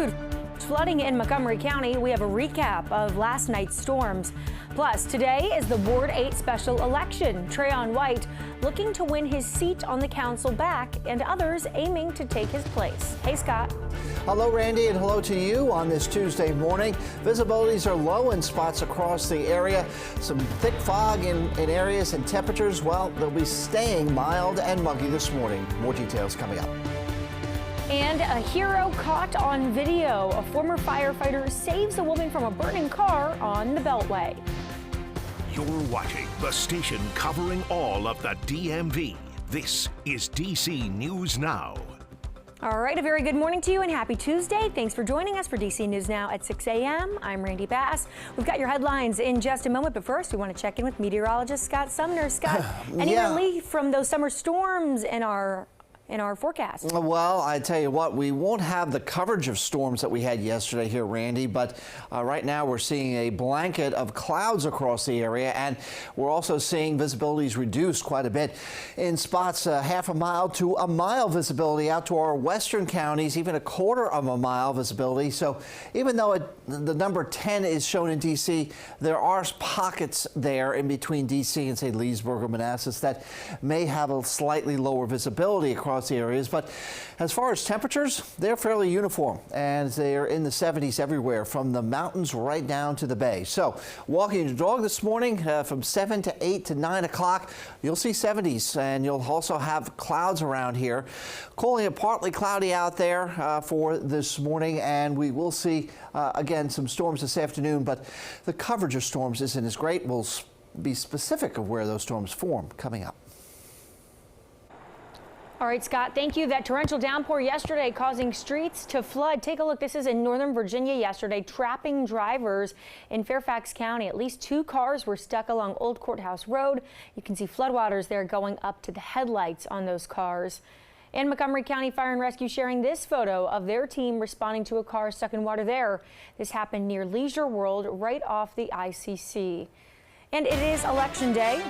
huge flooding in Montgomery County. We have a recap of last night's storms. Plus, today is the Ward 8 special election. Trayon White looking to win his seat on the council back, and others aiming to take his place. Hey, Scott. Hello, Randy, and hello to you on this Tuesday morning. Visibilities are low in spots across the area. Some thick fog in areas, and temperatures, well, they'll be staying mild and muggy this morning. More details coming up. And a hero caught on video. A former firefighter saves a woman from a burning car on the Beltway. You're watching the station covering all of the DMV. This is DC News Now. All right, a very good morning to you and happy Tuesday. Thanks for joining us for DC News Now at 6 a.m. I'm Randy Bass. We've got your headlines in just a moment, but first we want to check in with meteorologist Scott Sumner. Scott, any relief from those summer storms in our forecast? Well, I tell you what, we won't have the coverage of storms that we had yesterday here, Randy, but right now we're seeing a blanket of clouds across the area, and we're also seeing visibilities reduced quite a bit in spots half a mile to a mile visibility out to our western counties, even a quarter of a mile visibility. So even though the number 10 is shown in D.C., there are pockets there in between D.C. and, say, Leesburg or Manassas that may have a slightly lower visibility across the areas. But as far as temperatures, they're fairly uniform, and they're in the 70s everywhere from the mountains right down to the bay. So walking your dog this morning from 7 to 8 to 9 o'clock, you'll see 70s, and you'll also have clouds around here. Calling it partly cloudy out there for this morning, and we will see again some storms this afternoon, but the coverage of storms isn't as great. We'll be specific of where those storms form coming up. All right, Scott, thank you. That torrential downpour yesterday causing streets to flood. Take a look. This is in Northern Virginia yesterday, trapping drivers in Fairfax County. At least 2 cars were stuck along Old Courthouse Road. You can see floodwaters there going up to the headlights on those cars. And Montgomery County Fire and Rescue sharing this photo of their team responding to a car stuck in water there. This happened near Leisure World, right off the ICC. And it is Election Day.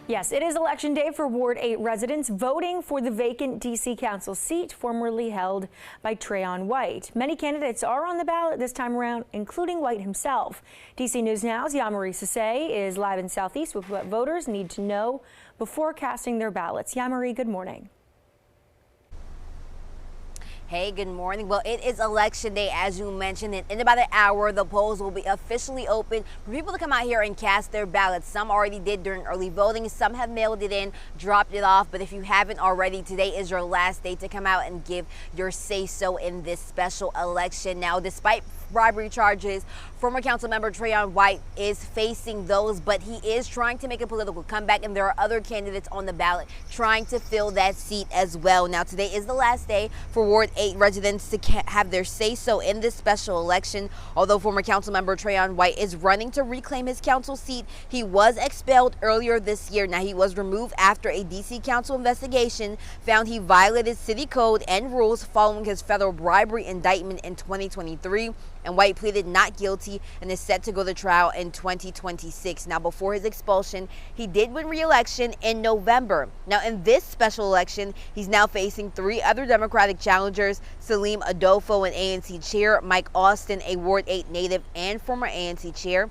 Yes, it is Election Day for Ward 8 residents voting for the vacant D.C. Council seat formerly held by Trayon White. Many candidates are on the ballot this time around, including White himself. DC News Now's Yamari Sase is live in Southeast with what voters need to know before casting their ballots. Yamari, good morning. Hey, good morning. Well, it is Election Day, as you mentioned, and in about an hour, the polls will be officially open for people to come out here and cast their ballots. Some already did during early voting. Some have mailed it in, dropped it off. But if you haven't already, today is your last day to come out and give your say-so in this special election. Now, despite bribery charges, former council member Trayon White is facing those, but he is trying to make a political comeback, and there are other candidates on the ballot trying to fill that seat as well. Now, today is the last day for Ward 8 residents to have their say-so in this special election. Although former council member Trayon White is running to reclaim his council seat, he was expelled earlier this year. Now, he was removed after a D.C. council investigation found he violated city code and rules following his federal bribery indictment in 2023. And White pleaded not guilty and is set to go to trial in 2026. Now, before his expulsion, he did win re-election in November. Now, in this special election, he's now facing 3 other Democratic challengers: Salim Adolfo, an ANC chair; Mike Austin, a Ward 8 native and former ANC chair;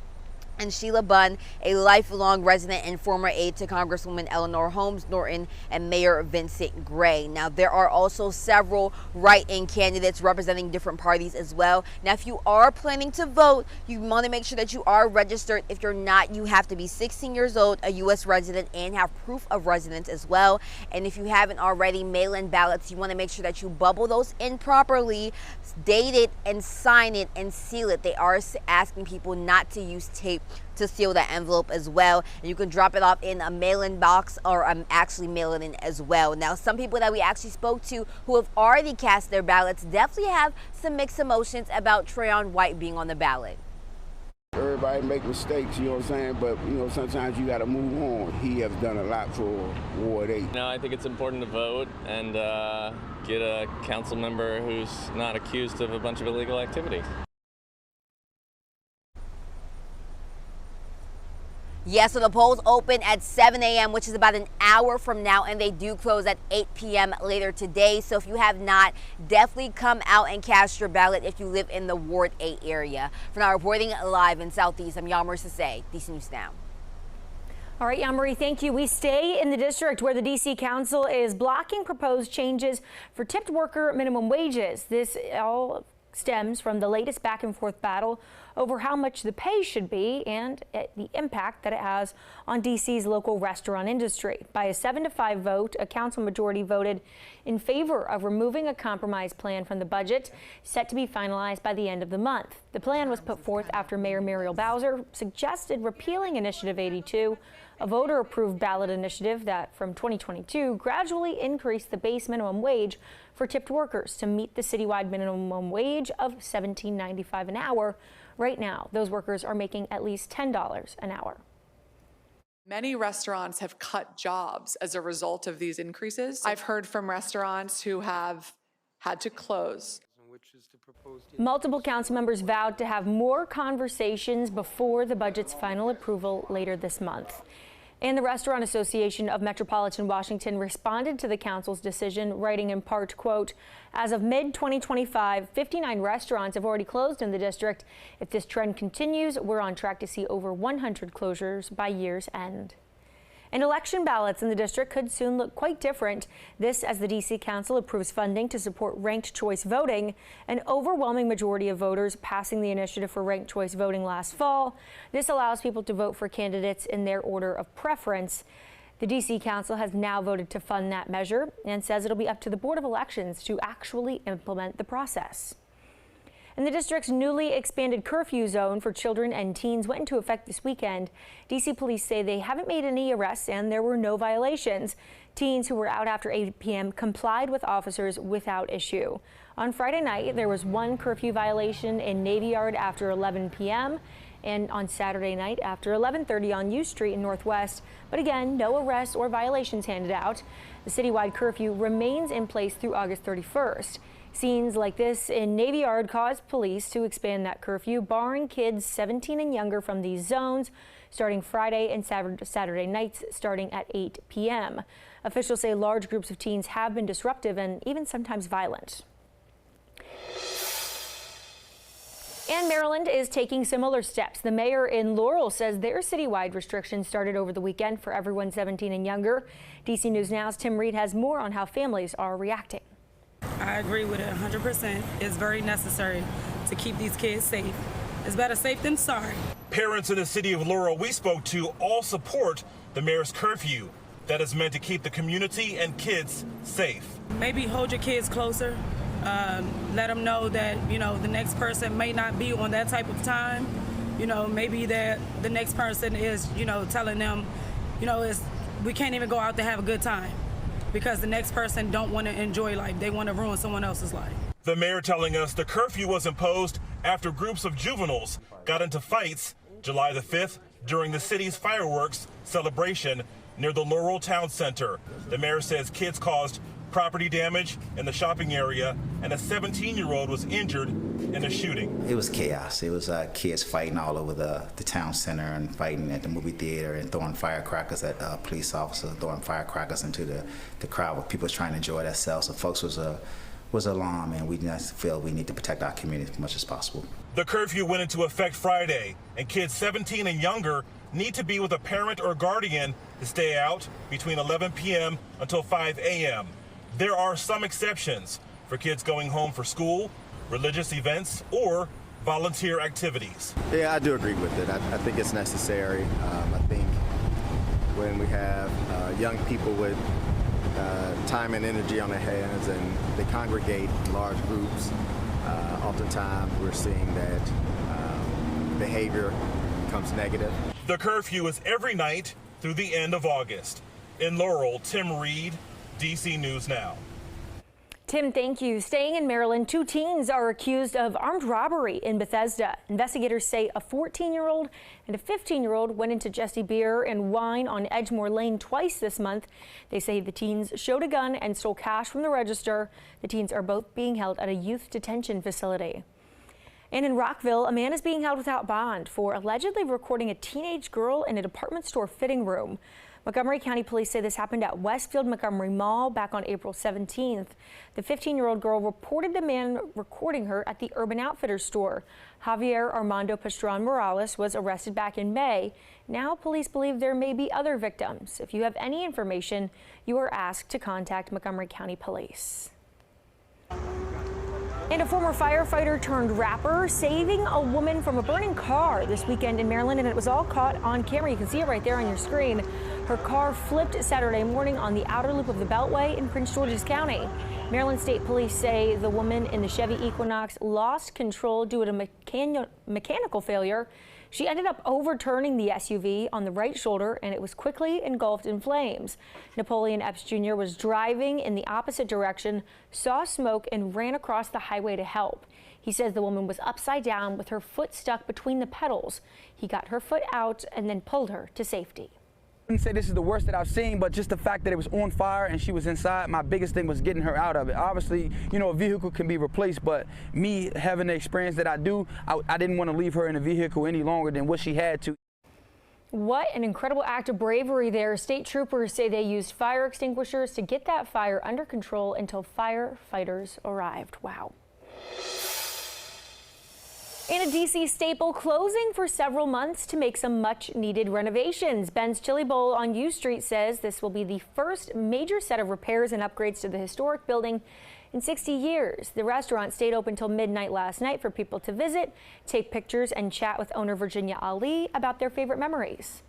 and Sheila Bunn, a lifelong resident and former aide to Congresswoman Eleanor Holmes Norton and Mayor Vincent Gray. Now, there are also several write-in candidates representing different parties as well. Now, if you are planning to vote, you want to make sure that you are registered. If you're not, you have to be 16 years old, a U.S. resident, and have proof of residence as well. And if you haven't already, mail-in ballots, you want to make sure that you bubble those in properly, date it, and sign it and seal it. They are asking people not to use tape to seal that envelope as well, and you can drop it off in a mail-in box or actually mail it in as well. Now, some people that we actually spoke to who have already cast their ballots definitely have some mixed emotions about Trayon White being on the ballot. Everybody make mistakes, you know what I'm saying, but sometimes you got to move on. He has done a lot for Ward 8. No, I think it's important to vote and get a council member who's not accused of a bunch of illegal activity. Yeah, so the polls open at 7 a.m., which is about an hour from now, and they do close at 8 p.m. later today. So if you have not, definitely come out and cast your ballot if you live in the Ward 8 area. For now, reporting live in Southeast, I'm Yamari Sase, DC News Now. All right, Yamari, thank you. We stay in the district where the D.C. Council is blocking proposed changes for tipped worker minimum wages. This all stems from the latest back and forth battle over how much the pay should be and the impact that it has on D.C.'s local restaurant industry. By a 7-5 vote, a council majority voted in favor of removing a compromise plan from the budget set to be finalized by the end of the month. The plan was put forth after Mayor Muriel Bowser suggested repealing Initiative 82, a voter-approved ballot initiative that from 2022 gradually increased the base minimum wage for tipped workers to meet the citywide minimum wage of $17.95 an hour. Right now, those workers are making at least $10 an hour. Many restaurants have cut jobs as a result of these increases. I've heard from restaurants who have had to close. Multiple council members vowed to have more conversations before the budget's final approval later this month. And the Restaurant Association of Metropolitan Washington responded to the council's decision, writing in part, quote, as of mid-2025, 59 restaurants have already closed in the district. If this trend continues, we're on track to see over 100 closures by year's end. And election ballots in the district could soon look quite different. This as the D.C. Council approves funding to support ranked choice voting. An overwhelming majority of voters passing the initiative for ranked choice voting last fall. This allows people to vote for candidates in their order of preference. The D.C. Council has now voted to fund that measure and says it'll be up to the Board of Elections to actually implement the process. And the district's newly expanded curfew zone for children and teens went into effect this weekend. D.C. police say they haven't made any arrests and there were no violations. Teens who were out after 8 p.m. complied with officers without issue. On Friday night, there was one curfew violation in Navy Yard after 11 p.m. and on Saturday night after 11:30 on U Street in Northwest. But again, no arrests or violations handed out. The citywide curfew remains in place through August 31st. Scenes like this in Navy Yard caused police to expand that curfew, barring kids 17 and younger from these zones starting Friday and Saturday nights starting at 8 p.m. Officials say large groups of teens have been disruptive and even sometimes violent. And Maryland is taking similar steps. The mayor in Laurel says their citywide restrictions started over the weekend for everyone 17 and younger. DC News Now's Tim Reed has more on how families are reacting. I agree with it 100%. It's very necessary to keep these kids safe. It's better safe than sorry. Parents in the city of Laurel we spoke to all support the mayor's curfew that is meant to keep the community and kids safe. Maybe hold your kids closer. Let them know that, the next person may not be on that type of time. Maybe that the next person is, telling them, we can't even go out to have a good time because the next person don't want to enjoy life. They want to ruin someone else's life. The mayor telling us the curfew was imposed after groups of juveniles got into fights July the 5th during the city's fireworks celebration near the Laurel Town Center. The mayor says kids caused property damage in the shopping area, and a 17-year-old was injured in a shooting. It was chaos. It was kids fighting all over the town center and fighting at the movie theater and throwing firecrackers at police officers, throwing firecrackers into the crowd with people trying to enjoy themselves. So folks was alarmed, and we just feel we need to protect our community as much as possible. The curfew went into effect Friday, and kids 17 and younger need to be with a parent or guardian to stay out between 11 p.m. until 5 a.m. There are some exceptions for kids going home for school, religious events, or volunteer activities. Yeah, I do agree with it. I think it's necessary. I think when we have young people with time and energy on their hands and they congregate in large groups, oftentimes we're seeing that behavior becomes negative. The curfew is every night through the end of August. In Laurel, Tim Reed, DC News Now. Tim, thank you. Staying in Maryland, 2 teens are accused of armed robbery in Bethesda. Investigators say a 14-year-old and a 15-year-old went into Jesse Beer and Wine on Edgemore Lane twice this month. They say the teens showed a gun and stole cash from the register. The teens are both being held at a youth detention facility. And in Rockville, a man is being held without bond for allegedly recording a teenage girl in a department store fitting room. Montgomery County Police say this happened at Westfield Montgomery Mall back on April 17th. The 15-year-old girl reported the man recording her at the Urban Outfitters store. Javier Armando Pastron Morales was arrested back in May. Now police believe there may be other victims. If you have any information, you are asked to contact Montgomery County Police. And a former firefighter turned rapper saving a woman from a burning car this weekend in Maryland, and it was all caught on camera. You can see it right there on your screen. Her car flipped Saturday morning on the outer loop of the Beltway in Prince George's County. Maryland State Police say the woman in the Chevy Equinox lost control due to mechanical failure. She ended up overturning the SUV on the right shoulder, and it was quickly engulfed in flames. Napoleon Epps Jr. was driving in the opposite direction, saw smoke, and ran across the highway to help. He says the woman was upside down with her foot stuck between the pedals. He got her foot out and then pulled her to safety. I wouldn't say this is the worst that I've seen, but just the fact that it was on fire and she was inside, my biggest thing was getting her out of it. Obviously, you know, a vehicle can be replaced, but me having the experience that I do, I didn't want to leave her in the vehicle any longer than what she had to. What an incredible act of bravery there. State troopers say they used fire extinguishers to get that fire under control until firefighters arrived. Wow. And a D.C. staple closing for several months to make some much-needed renovations. Ben's Chili Bowl on U Street says this will be the first major set of repairs and upgrades to the historic building in 60 years. The restaurant stayed open till midnight last night for people to visit, take pictures, and chat with owner Virginia Ali about their favorite memories.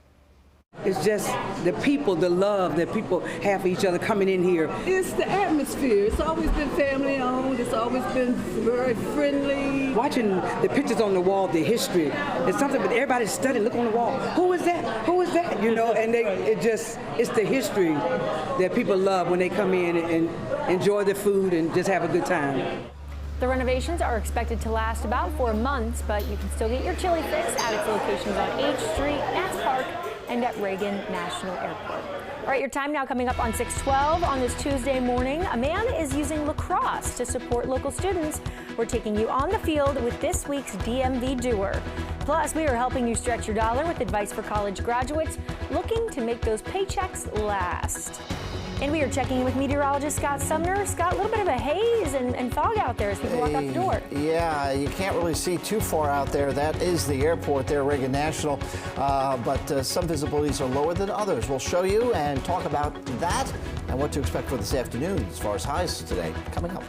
It's just the people, the love that people have for each other coming in here. It's the atmosphere. It's always been family owned. It's always been very friendly. Watching the pictures on the wall, the history, it's something that everybody's studying. Look on the wall. Who is that? Who is that? You know, and it's the history that people love when they come in and enjoy the food and just have a good time. The renovations are expected to last about 4 months, but you can still get your chili fix at its locations on H Street, Nats Park, and at Reagan National Airport. All right, your time now coming up on 6:12 on this Tuesday morning. A man is using lacrosse to support local students. We're taking you on the field with this week's DMV Doer. Plus, we are helping you stretch your dollar with advice for college graduates looking to make those paychecks last. And we are checking in with meteorologist Scott Sumner. Scott, a little bit of a haze and fog out there as people walk out the door. Yeah, you can't really see too far out there. That is the airport there, Reagan National. But some visibilities are lower than others. We'll show you and talk about that and what to expect for this afternoon as far as highs today. Coming up.